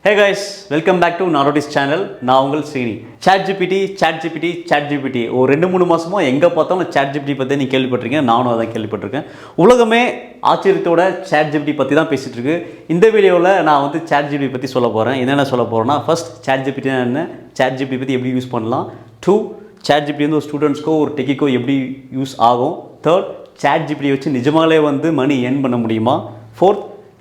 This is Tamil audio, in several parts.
Hey guys, welcome back to Narotis channel. நான் உங்கள் ஸ்ரீனி. ChatGPT ஒரு 2-3 மாசமா எங்க பார்த்தாலும் ChatGPT பத்தி நீ கேள்விப்பட்டிருக்கீங்க. நானும் அதான் கேள்விப்பட்டிருக்கேன். உலகமே ஆச்சரியத்தோட ChatGPT பத்தி தான் பேசிட்டு இருக்கு. இந்த வீடியோல நான் வந்து ChatGPT பத்தி சொல்ல போறேன். என்னென்ன சொல்ல போறேன்னா ஃபர்ஸ்ட் ChatGPT என்ன? ChatGPT பத்தி எப்படி யூஸ் பண்ணலாம்? 2 ChatGPT வந்து ஒரு ஸ்டூடண்ட்ஸ்க்கோ ஒரு டெக்கிக்கோ எப்படி யூஸ் ஆகும்? 3 ChatGPT வச்சு நிஜமாலே வந்து மணி earn பண்ண முடியுமா? 4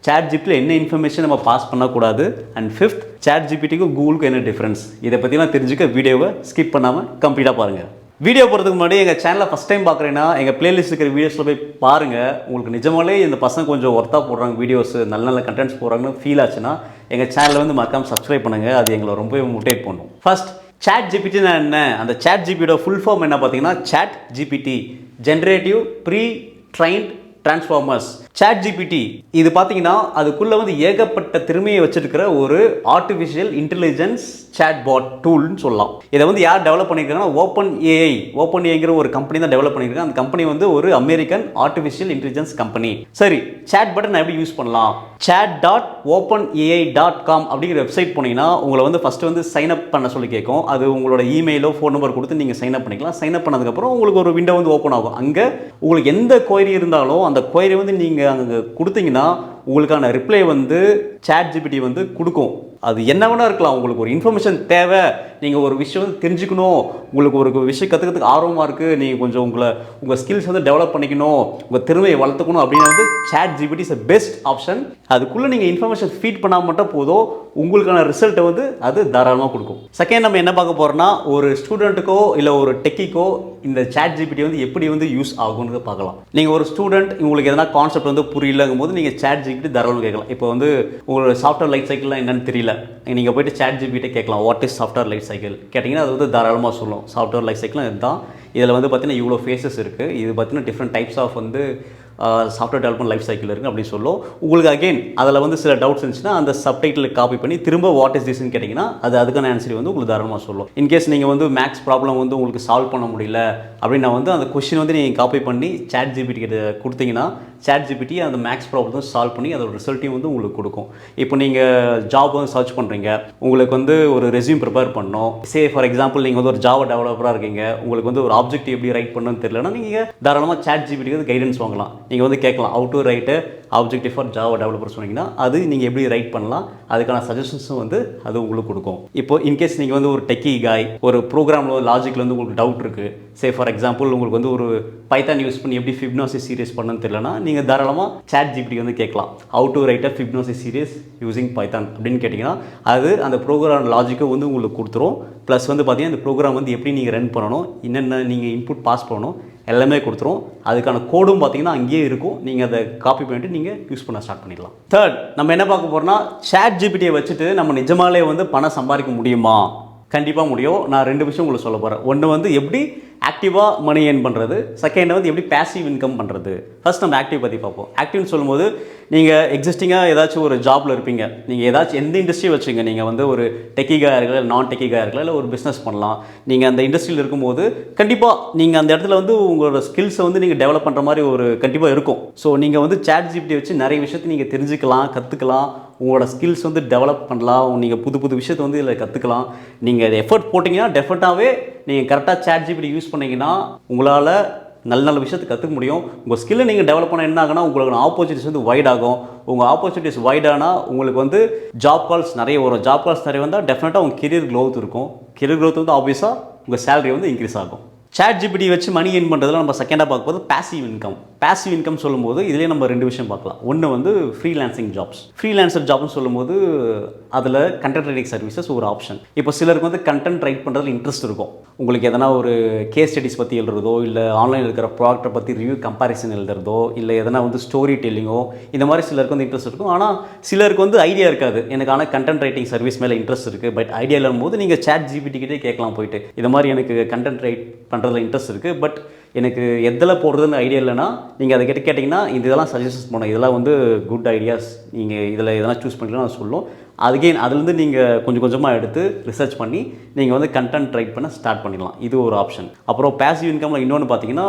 ChatGPT என்ன இன்ஃபர்மேஷன் நம்ம பாஸ் பண்ணக்கூடாது அண்ட் 5th ChatGPTக்கும் கூகுளுக்கும் என்ன டிஃப்ரென்ஸ் இதை பற்றிலாம் தெரிஞ்சுக்க வீடியோவை ஸ்கிப் பண்ணாமல் கம்ப்ளீட்டாக பாருங்கள். வீடியோ போகிறதுக்கு முன்னாடி எங்கள் சேனலை ஃபஸ்ட் டைம் பார்க்குறேன்னா எங்கள் பிளேலிஸ்ட் இருக்கிற வீடியோஸில் போய் பாருங்கள். உங்களுக்கு நிஜமாலே இந்த பசங்க கொஞ்சம் ஒர்த்தாக போடுறாங்க வீடியோஸ், நல்ல நல்ல கண்டென்ட்ஸ் போடுறாங்கன்னு ஃபீல் ஆச்சுன்னா எங்கள் சேனலை வந்து மறக்காமல் சப்ஸ்கிரைப் பண்ணுங்கள். அது எங்களை ரொம்பவே மோட்டிவேட் பண்ணும். ஃபர்ஸ்ட் ChatGPTனா என்ன? அந்த ChatGPTயோட ஃபுல் ஃபார்ம் என்ன பார்த்தீங்கன்னா ChatGPT generative pre trained transformers. ChatGPT இது பார்த்தீங்கன்னா அதுக்குள்ளே வந்து ஏகப்பட்ட திறமையை வச்சிருக்கிற ஒரு ஆர்டிஃபிஷியல் இன்டெலிஜென்ஸ் சாட்பாட் டூல்னு சொல்லலாம். இதை வந்து யார் டெவலப் பண்ணியிருக்காங்கன்னா ஓப்பன் ஏங்கிற ஒரு கம்பெனி தான் டெவலப் பண்ணியிருக்காங்க. அந்த கம்பெனி வந்து ஒரு அமெரிக்கன் ஆர்டிஃபிஷியல் இன்டெலிஜென்ஸ் கம்பெனி. சரி, சாட்பாட்டை நான் எப்படி யூஸ் பண்ணலாம்? chat.openai.com அப்படிங்கிற வெப்சைட் போனீங்கன்னா உங்களை வந்து ஃபஸ்ட்டு வந்து சைன் அப் பண்ண சொல்லி கேட்கும். அது உங்களோட இமெயிலோ ஃபோன் நம்பர் கொடுத்து நீங்கள் சைன் அப் பண்ணிக்கலாம். சைன் அப் பண்ணதுக்கப்புறம் உங்களுக்கு ஒரு விண்டோ வந்து ஓப்பன் ஆகும். அங்கே உங்களுக்கு எந்த கொயரி இருந்தாலும் அந்த கொயரி வந்து நீங்கள் அங்கே கொடுத்தீங்கன்னா உங்களுக்கான ரிப்ளை வந்து ChatGPT வந்து கொடுக்கும். அது என்ன வேணா இருக்கலாம். உங்களுக்கு ஒரு இன்ஃபர்மேஷன் தேவை, நீங்கள் ஒரு விஷயம் வந்து தெரிஞ்சுக்கணும், உங்களுக்கு ஒரு விஷயம் கற்றுக்கிறதுக்கு ஆர்வமாக இருக்குது, நீங்கள் கொஞ்சம் உங்கள் ஸ்கில்ஸ் வந்து டெவலப் பண்ணிக்கணும், உங்கள் திறமையை வளர்த்துக்கணும் அப்படின்னு வந்து ChatGPT இஸ் பெஸ்ட் ஆப்ஷன். அதுக்குள்ளே நீங்கள் இன்ஃபர்மேஷன் ஃபீட் பண்ணால் மட்டும் போதும், உங்களுக்கான ரிசல்ட்டை வந்து அது தாராளமாக கொடுக்கும். செகண்ட் நம்ம என்ன பார்க்க போகிறோம்னா ஒரு ஸ்டூடெண்ட்டுக்கோ இல்லை ஒரு டெக்கிக்கோ இந்த ChatGPT வந்து எப்படி வந்து யூஸ் ஆகும்னு பார்க்கலாம். நீங்கள் ஒரு ஸ்டூடெண்ட் உங்களுக்கு எதனா கான்செப்ட் வந்து புரியலங்கும் போது நீங்கள் ChatGPT தாராளமாக கேட்கலாம். இப்போ வந்து உங்களோட சாஃப்ட்வேர் லைஃப் சைக்கிள்லாம் என்னன்னு தெரியல, நீங்கள் போய்ட்டு ChatGPT கேட்கலாம் what is software life cycle கேட்டிங்கன்னா அது வந்து தாராளமாக சொல்லும். சாஃப்ட்வேர் லைஃப் சைக்கிள் இதுதான், இதில் வந்து பார்த்தீங்கன்னா இவ்வளோ ஃபேஸஸ் இருக்குது, இது பார்த்தீங்கன்னா டிஃப்ரெண்ட் டைப்ஸ் ஆஃப் வந்து சாஃப்ட்வேர் டெவலப்மெண்ட் லைஃப் சைக்கிள் இருக்குது அப்படின்னு சொல்லும். உங்களுக்கு அகெயின் அதில் வந்து சில டவுட்ஸ் இருந்துச்சுன்னா அந்த சப்டைட்டில் காப்பி பண்ணி திரும்ப வாட் இஸ் திஸ்ன்னு கேட்டிங்கன்னா அது அதுக்கான ஆன்சர் வந்து உங்களுக்கு தாராளமாக சொல்லும். இன்கேஸ் நீங்கள் வந்து மேக்ஸ் ப்ராப்ளம் வந்து உங்களுக்கு சால்வ் பண்ண முடியல அப்படின்னா வந்து அந்த கொஸ்டின் வந்து நீங்கள் காப்பி பண்ணி ChatGPT கிட்ட கொடுத்தீங்கன்னா ChatGPT அந்த மேக்ஸ் ப்ராப்ளம் சால்வ் பண்ணி அதோட ரிசல்ட்டையும் வந்து உங்களுக்கு கொடுக்கும். இப்போ நீங்கள் ஜாப் வந்து சர்ச் பண்ணுறீங்க, உங்களுக்கு வந்து ஒரு ரெஸ்யூம் ப்ரிப்பேர் பண்ணணும். ஃபார் எக்ஸாம்பிள் நீங்கள் வந்து ஒரு ஜாவா டெவலப்பராக இருக்கீங்க, உங்களுக்கு வந்து ஒரு ஆப்ஜெக்ட் எப்படி ரைட் பண்ணணும்னு தெரியலன்னா நீங்கள் தாராளமாக ChatGPT வந்து கைடன்ஸ் வாங்கலாம். நீங்கள் வந்து கேட்கலாம் how to right objective for Java developer சொன்னீங்கன்னா அது நீங்கள் எப்படி ரைட் பண்ணலாம், அதுக்கான சஜஷன்ஸும் வந்து அது உங்களுக்கு கொடுக்கும். இப்போ இன்கேஸ் நீங்கள் வந்து ஒரு டெக்கி காய், ஒரு ப்ரோக்ராமில் லாஜிக்கில் வந்து உங்களுக்கு டவுட் இருக்குது, ஃபார் எக்ஸாம்பிள் உங்களுக்கு வந்து ஒரு பைத்தான் யூஸ் பண்ணி எப்படி ஃபிப்னாசி சீரிஸ் பண்ணணும்னு தெரியலனா நீங்கள் தாராளமாக ChatGPT வந்து கேட்கலாம் how to right Fibonacci series using Python அப்படின்னு கேட்டிங்கன்னா அது அந்த ப்ரோக்ராம் லாஜிக்கை வந்து உங்களுக்கு கொடுத்துரும். ப்ளஸ் வந்து பார்த்தீங்கன்னா இந்த ப்ரோக்ராம் வந்து எப்படி நீங்கள் ரன் பண்ணணும், என்னென்ன நீங்கள் இன்புட் பாஸ் பண்ணணும் எல்லாமே கொடுத்துரும். அதுக்கான கோடும் பார்த்தீங்கன்னா அங்கேயே இருக்கும், நீங்கள் அதை காப்பி பண்ணிட்டு நீங்கள் யூஸ் பண்ண ஸ்டார்ட் பண்ணிடலாம். தேர்ட் நம்ம என்ன பார்க்க போகிறோம்னா ChatGPTயை வச்சுட்டு நம்ம நிஜமாலே வந்து பணம் சம்பாதிக்க முடியுமா? கண்டிப்பாக முடியும். நான் 2 விஷயம் உங்களுக்கு சொல்ல போகிறேன். ஒன்று வந்து எப்படி ஆக்டிவாக மணி ஏர்ன் பண்ணுறது, செகண்ட் வந்து எப்படி பேசிவ் இன்கம் பண்ணுறது. ஃபர்ஸ்ட் நம்ம ஆக்டிவ் பற்றி பார்ப்போம். ஆக்டிவ்னு சொல்லும்போது நீங்கள் எக்ஸிஸ்டிங்காக ஏதாச்சும் ஒரு ஜாபில் இருப்பீங்க, நீங்கள் ஏதாச்சும் எந்த இண்டஸ்ட்ரி வச்சுங்க, நீங்கள் வந்து ஒரு டெக்கிகாக இருக்கலாம், இல்லை நான் டெக்கிகாக இருக்கலாம், இல்லை ஒரு பிஸ்னஸ் பண்ணலாம். நீங்கள் அந்த இண்டஸ்ட்ரியில் இருக்கும்போது கண்டிப்பாக நீங்கள் அந்த இடத்துல வந்து உங்களோட ஸ்கில்ஸை வந்து நீங்கள் டெவலப் பண்ணுற மாதிரி ஒரு கண்டிப்பாக இருக்கும். ஸோ நீங்கள் வந்து ChatGPT வச்சு நிறைய விஷயத்தை நீங்கள் தெரிஞ்சுக்கலாம், கற்றுக்கலாம், உங்களோட ஸ்கில்ஸ் வந்து டெவலப் பண்ணலாம், நீங்கள் புது விஷயத்தை வந்து இதில் கற்றுக்கலாம். நீங்கள் எஃபர்ட் போட்டிங்கன்னா டெஃபினட்டாகவே நீங்கள் கரெக்டாக ChatGPT யூஸ் பண்ணிங்கன்னா உங்களால் நல்ல விஷயத்தை கற்றுக்க முடியும். உங்கள் ஸ்கில்லை நீங்கள் டெவலப் பண்ண என்ன ஆகுனா உங்களுக்கு ஆப்பர்ச்சுனிட்டிஸ் வந்து வைட் ஆகும். உங்கள் ஆப்பர்ச்சுனிட்டிஸ் வைட் ஆனால் உங்களுக்கு வந்து ஜாப் கால்ஸ் நிறைய வரும். ஜாப் கால்ஸ் நிறைய வந்தால் டெஃபினட்டாக உங்கள் கெரியர் க்ரோத் இருக்கும். கெரியர் க்ரோத் வந்து ஆப்வியஸாக உங்கள் சேலரி வந்து இன்க்ரீஸ் ஆகும். ChatGPT வச்சு மணி ஏர்ன் பண்ணுறதுல நம்ம செகண்டாக பார்க்க போது பேசிவ் இன்கம். பேசிவ் இன்கம் சொல்லும்போது இதிலே நம்ம 2 விஷயம் பார்க்கலாம். ஒன்று வந்து ஃப்ரீலான்சிங் ஜாப்ஸ். ஃப்ரீலான்சர் ஜாப்னு சொல்லும்போது அதில் கண்டென்ட் ரைட்டிங் சர்வீசஸ் ஒரு ஆப்ஷன். இப்போ சிலருக்கு வந்து கண்டென்ட் ரைட் பண்ணுறதுல இன்ட்ரெஸ்ட் இருக்கும். உங்களுக்கு எதனா ஒரு கேஸ் ஸ்டடிஸ் பற்றி எழுதுறதோ, இல்லை ஆன்லைனில் இருக்கிற ப்ராடக்ட்டை பற்றி ரிவ்யூ கம்பேரிசன் எழுதுறதோ, இல்லை எதனா வந்து ஸ்டோரி டெல்லிங்கோ இந்த மாதிரி சிலருக்கு வந்து இன்ட்ரெஸ்ட் இருக்கும். ஆனால் சிலருக்கு வந்து ஐடியா இருக்காது, எனக்கு ஆனால் கண்டென்ட் ரைட்டிங் சர்வீஸ் மேலே இன்ட்ரெஸ்ட் இருக்குது, பட் ஐடியா இல்லாத போது நீங்கள் ChatGPT கிட்டே கேட்கலாம் போயிட்டு, இது மாதிரி எனக்கு கண்டென்ட் ரைட் பண்ணுறதுல இன்ட்ரெஸ்ட் இருக்குது, பட் எனக்கு எதில் போடுறதுன்னு ஐடியா இல்லைன்னா நீங்கள் அதை கேட்டிங்கன்னா இதெல்லாம் சஜஷன்ஸ் பண்ணணும், இதெல்லாம் வந்து குட் ஐடியாஸ், நீங்கள் இதில் எதனா சூஸ் பண்ணிக்கலாம் நான் சொல்லும். அதுகெயின் அதுலேருந்து நீங்கள் கொஞ்சம் கொஞ்சமாக எடுத்து ரிசர்ச் பண்ணி நீங்கள் வந்து கண்டென்ட் ரைட் பண்ண ஸ்டார்ட் பண்ணிடலாம். இது ஒரு ஆப்ஷன். அப்புறம் பேசிவ் இன்கமில் இன்னொன்று பார்த்தீங்கன்னா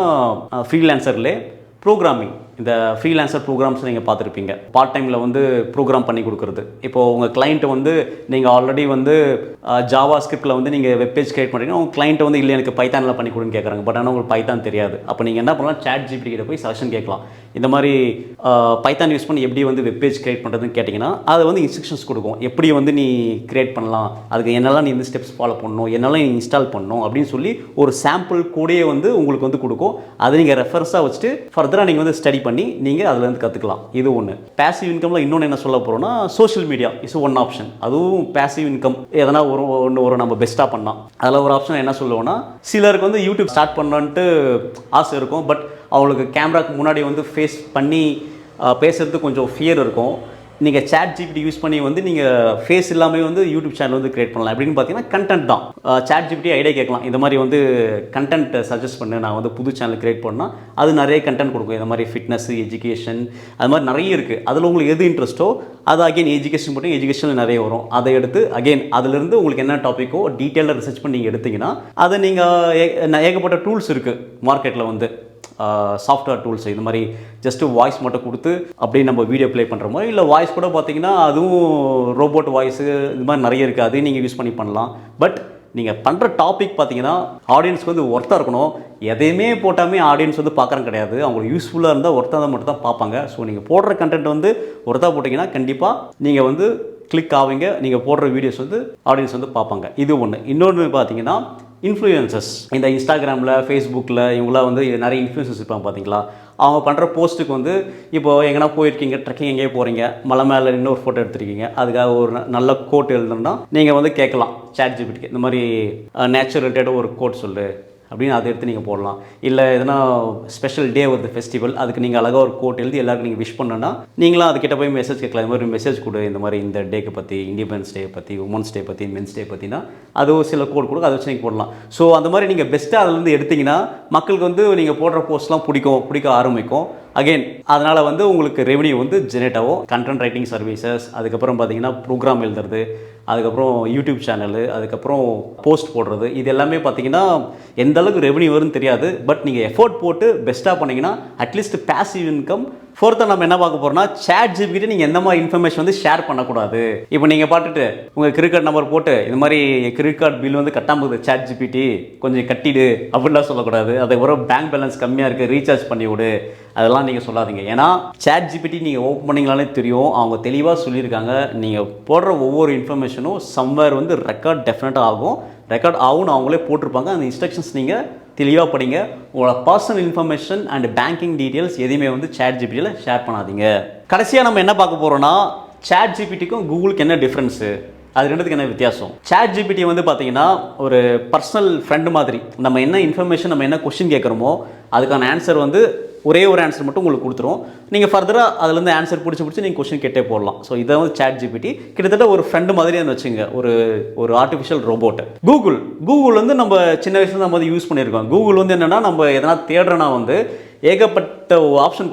ஃப்ரீலான்சர்லே ப்ரோக்ராமிங் இந்த ஃப்ரீலான்சர் ப்ரோக்ராம்ஸ் நீங்கள் பார்த்துருப்பீங்க. பார்ட் டைமில் வந்து ப்ரோக்ராம் பண்ணி கொடுக்குறது. இப்போது உங்கள் கிளைண்ட்டு வந்து நீங்கள் ஆல்ரெடி வந்து ஜாவா ஸ்கிரிப்டில் வந்து நீங்கள் வெப்பேஜ் கிரியேட் பண்ணுறீங்கன்னா உங்கள் கிளைண்ட்டு வந்து இல்லை எனக்கு பைத்தானில் பண்ணி கொடுன்னு கேட்குறாங்க. பட் ஆனால் உங்களுக்கு பைத்தான் தெரியாது. அப்போ நீங்கள் என்ன பண்ணலாம், ChatGPT கிட்ட போய் சஜஷன் கேட்கலாம். இந்த மாதிரி பைத்தான் யூஸ் பண்ணி எப்படி வந்து வெப்பேஜ் கிரியேட் பண்ணுறதுன்னு கேட்டிங்கன்னா அது வந்து இன்ஸ்ட்ரக்ஷன்ஸ் கொடுக்கும். எப்படி வந்து நீ கிரியேட் பண்ணலாம், அதுக்கு என்னெல்லாம் நீ இந்த ஸ்டெப்ஸ் ஃபாலோ பண்ணணும், என்னெல்லாம் நீ இன்ஸ்டால் பண்ணணும் அப்படின்னு சொல்லி ஒரு சாம்பிள் கூடயே வந்து உங்களுக்கு வந்து கொடுக்கும். அதை நீங்கள் ரெஃபரன்ஸாக வச்சுட்டு ஃபர்தராக நீங்கள் வந்து ஸ்டடி பண்ணி நீங்கள் அதுலேருந்து கற்றுக்கலாம். இது ஒன்று. பேசிவ் இன்கமில் இன்னொன்று என்ன சொல்ல போகிறோம்னா, social media is one option. அதுவும் பேசிவ் இன்கம் எதனா ஒரு நம்ம பெஸ்ட்டாக பண்ணலாம். அதில் ஒரு ஆப்ஷன் என்ன சொல்லுவோம்னா, சிலருக்கு வந்து யூடியூப் ஸ்டார்ட் பண்ணலான்ட்டு ஆசை இருக்கும். பட் அவங்களுக்கு கேமராக்கு முன்னாடி வந்து ஃபேஸ் பண்ணி பேசுகிறதுக்கு கொஞ்சம் ஃபியர் இருக்கும். நீங்கள் ChatGPT யூஸ் பண்ணி வந்து நீங்கள் ஃபேஸ் இல்லாமல் வந்து யூடியூப் சேனல் வந்து கிரியேட் பண்ணலாம். எப்படின்னு பார்த்தீங்கன்னா கண்டென்ட் தான். ChatGPT ஐடியா கேட்கலாம், இந்த மாதிரி வந்து கண்டென்ட் சஜஸ்ட் பண்ணு, நான் வந்து புது சேனல் கிரியேட் பண்ணால் அது நிறைய கண்டென்ட் கொடுக்கும். இந்த மாதிரி ஃபிட்னஸ், எஜுகேஷன், அது மாதிரி நிறைய இருக்குது. அதில் உங்களுக்கு எது இன்ட்ரெஸ்ட்டோ அது அகைன் எஜுகேஷன் போட்டு எஜுகேஷனில் நிறைய வரும். அதை எடுத்து அகைன் அதிலிருந்து உங்களுக்கு என்ன டாப்பிக்கோ டீட்டெயிலாக ரிசர்ச் பண்ணி நீங்கள் எடுத்திங்கன்னா அதை நீங்கள் ஏகப்பட்ட டூல்ஸ் இருக்குது மார்க்கெட்டில் வந்து சாஃப்ட்வேர் டூல்ஸ். இது மாதிரி ஜஸ்ட்டு வாய்ஸ் மட்டும் கொடுத்து அப்படியே நம்ம வீடியோ ப்ளே பண்ணுற மாதிரி, இல்லை வாய்ஸ் கூட பார்த்தீங்கன்னா அதுவும் ரோபோட் வாய்ஸு இது மாதிரி நிறைய இருக்குது. அதையும் நீங்கள் யூஸ் பண்ணி பண்ணலாம். பட் நீங்கள் பண்ணுற டாபிக் பார்த்தீங்கன்னா ஆடியன்ஸ்க்கு வந்து ஒர்த்தாக இருக்கணும். எதையுமே போட்டாமே ஆடியன்ஸ் வந்து பார்க்குறது கிடையாது. அவங்களுக்கு யூஸ்ஃபுல்லாக இருந்தால் ஒர்த்தாக மட்டும் தான் பார்ப்பாங்க. ஸோ நீங்கள் போடுற கண்டென்ட் வந்து ஒர்த்தாக போட்டிங்கன்னா கண்டிப்பாக நீங்கள் வந்து கிளிக் ஆவீங்க. நீங்கள் போடுற வீடியோஸ் வந்து ஆடியன்ஸ் வந்து பார்ப்பாங்க. இது ஒன்று. இன்னொன்று பார்த்தீங்கன்னா இன்ஃப்ளூயன்சர்ஸ். இந்த இன்ஸ்டாகிராமில், ஃபேஸ்புக்கில் இவங்களாம் வந்து நிறைய இன்ஃப்ளூயன்சர்ஸ் இருப்பாங்க பார்த்தீங்களா. அவங்க பண்ணுற போஸ்ட்டுக்கு வந்து இப்போது எங்கன்னா போயிருக்கீங்க, ட்ரெக்கிங் எங்கேயே போகிறீங்க, மலை மேலே இன்னொரு ஃபோட்டோ எடுத்துருக்கீங்க, அதுக்காக ஒரு நல்ல கோட் எழுதணும்னா நீங்கள் வந்து கேட்கலாம் ChatGPT, இந்த மாதிரி நேச்சர் ரிலேட்டடாக ஒரு கோட் சொல்லு அப்படின்னு அதை எடுத்து நீங்கள் போடலாம். இல்லை எதனா ஸ்பெஷல் டே வருது, ஃபெஸ்டிவல், அதுக்கு நீங்கள் அழகாக ஒரு கோட் எழுதி எல்லாருக்கும் நீங்கள் விஷ் பண்ணணும்னா நீங்களாம் அதுக்கிட்ட போய் மெசேஜ் கேட்கலாம். இந்த மாதிரி மெசேஜ் கொடு, இந்த மாதிரி இந்த டேக்கு பற்றி, இண்டிபெண்டன்ஸ் டே பற்றி, உமன்ஸ் டே பற்றி, மென்ஸ் டே பற்றினா அது ஒரு சில கோட் கொடுக்கும், அதை வச்சு நீங்கள் போடலாம். ஸோ அந்த மாதிரி நீங்கள் பெஸ்ட்டாக அதுலேருந்து எடுத்திங்கன்னா மக்களுக்கு வந்து நீங்கள் போடுற போஸ்ட்லாம் பிடிக்க ஆரம்பிக்கும். அகெயின் அதனால் வந்து உங்களுக்கு ரெவன்யூ வந்து ஜெனரேட் ஆகும். கண்டென்ட் ரைட்டிங் சர்வீசஸ், அதுக்கப்புறம் பார்த்தீங்கன்னா ப்ரோக்ராம் எழுதுறது, அதுக்கப்புறம் யூடியூப் சேனலு, அதுக்கப்புறம் போஸ்ட் போடுறது, இது எல்லாமே பார்த்தீங்கன்னா எந்த அளவுக்கு ரெவன்யூ வரும்னு தெரியாது. பட் நீங்கள் எஃபோர்ட் போட்டு பெஸ்ட்டாக பண்ணிங்கன்னா அட்லீஸ்ட் பேசிவ் இன்கம். ஃபோர்த்தாக நம்ம என்ன பார்க்க போகிறோம்னா, ChatGPT நீங்கள் எந்த மாதிரி இன்ஃபர்மேஷன் வந்து ஷேர் பண்ணக்கூடாது. இப்போ நீங்கள் பார்த்துட்டு உங்கள் கிரெடிட் கார்டு நம்பர் போட்டு இந்த மாதிரி கிரெடிட் கார்டு பில் வந்து கட்டாமல் இருக்குது ChatGPT கொஞ்சம் கட்டிடு அப்படின்லாம் சொல்லக்கூடாது. அதுக்கப்புறம் பேங்க் பேலன்ஸ் கம்மியாக இருக்குது ரீசார்ஜ் பண்ணி விடு, அதெல்லாம் நீங்கள் சொல்லாதீங்க. ஏன்னா ChatGPT நீங்கள் ஓப்பன் பண்ணிங்களாலே தெரியும், அவங்க தெளிவாக சொல்லியிருக்காங்க. நீங்கள் போடுற ஒவ்வொரு இன்ஃபர்மேஷனும் சம்வேர் வந்து ரெக்கார்ட் டெஃபினட்டாக ஆகும். ரெக்கார்ட் ஆகும்னு அவங்களே போட்டிருப்பாங்க. அந்த இன்ஸ்ட்ரக்ஷன்ஸ் நீங்கள் தெளிவாக படிங்க. உங்களோட personal information and banking details எதுவுமே வந்து ChatGPTயில் ஷேர் பண்ணாதீங்க. கடைசியாக நம்ம என்ன பார்க்க போகிறோன்னா, ChatGPTக்கும் கூகுளுக்கு என்ன டிஃப்ரென்ஸு, அது ரெண்டுத்துக்கு என்ன வித்தியாசம். ChatGPT வந்து பார்த்தீங்கன்னா ஒரு பர்சனல் ஃப்ரெண்டு மாதிரி. நம்ம என்ன இன்ஃபர்மேஷன், நம்ம என்ன கொஸ்டின் கேட்குறோமோ அதுக்கான ஆன்சர் வந்து ஒரே ஒரு ஆன்சர் மட்டும் உங்களுக்கு கொடுத்துரும். நீங்கள் ஃபர்தராக அதுலேருந்து ஆன்சர் பிடிச்சி நீங்கள் கொஸ்டின் கேட்டே போடலாம். ஸோ இதை வந்து ChatGPT கிட்டத்தட்ட ஒரு ஃப்ரெண்டு மாதிரி வச்சுங்க, ஒரு ஆர்டிஃபிஷியல் ரோபோட். கூகுள் வந்து நம்ம சின்ன வயசுல நம்ம வந்து யூஸ் பண்ணியிருக்கோம். கூகுள் வந்து என்னென்னா, நம்ம எதனா தேடுறனா வந்து ஏகப்பட்ட ஆப்ஷன்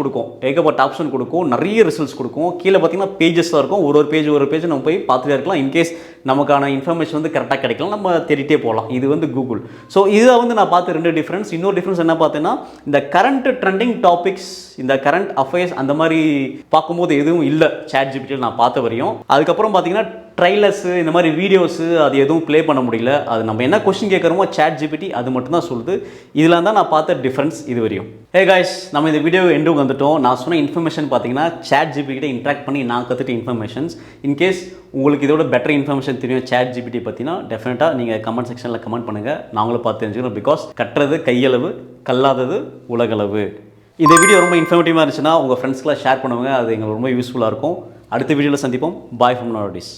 கொடுக்கும், நிறைய ரிசல்ட்ஸ் கொடுக்கும். கீழே பார்த்தீங்கன்னா பேஜஸ் தான் இருக்கும். ஒரு பேஜ் நம்ம போய் பார்த்துட்டே இருக்கலாம். இன்கேஸ் நமக்கான இன்ஃபர்மேஷன் வந்து கரெக்டாக கிடைக்கலாம், நம்ம தேடிட்டே போகலாம். இது வந்து கூகுள். ஸோ இதை வந்து நான் பார்த்து ரெண்டு டிஃப்ரென்ஸ். இன்னொரு டிஃப்ரென்ஸ் என்ன பார்த்தேன்னா, இந்த கரண்ட் ட்ரெண்டிங் டாபிக்ஸ், இந்த கரண்ட் அஃபேர்ஸ் அந்த மாதிரி பார்க்கும்போது எதுவும் இல்லை ChatGPTயில் நான் பார்த்த வரையும். அதுக்கப்புறம் பார்த்தீங்கன்னா ட்ரைலர்ஸு, இந்த மாதிரி வீடியோஸு அது எதுவும் ப்ளே பண்ண முடியல. அது நம்ம என்ன கொஸ்டின் கேட்குறோமோ ChatGPT அது மட்டும் தான் சொல்லுது. இதில் தான் நான் பார்த்த டிஃப்ரென்ஸ் இது வரையும். ஹே காய்ஸ், நம்ம இந்த வீடியோ எண்டுக்கு வந்துட்டோம். நான் சொன்ன இன்ஃபர்மேஷன் பார்த்தீங்கன்னா ChatGPT கிட்ட இன்ட்ராக்ட் பண்ணி நான் கற்றுட்ட இன்ஃபர்மேஷன்ஸ். இன்கேஸ் உங்களுக்கு இதோட பெட்டர் இன்ஃபர்மேஷன் தெரியும் ChatGPT பற்றினா டெஃபினட்டாக நீங்கள் கமெண்ட் செக்ஷனில் கமெண்ட் பண்ணுங்கள். நாங்களும் பார்த்து தெரிஞ்சுக்கிறோம். பிகாஸ் கட்டுறது கையளவு, கல்லாதது உலகளவு. இந்த வீடியோ ரொம்ப இன்ஃபர்மேட்டிவாக இருந்துச்சுன்னா உங்கள் ஃப்ரெண்ட்ஸ்க்கெலாம் ஷேர் பண்ணுவாங்க. அது எங்களுக்கு ரொம்ப யூஸ்ஃபுல்லாக இருக்கும். அடுத்த வீடியோவில் சந்திப்போம். Bye from nowadays.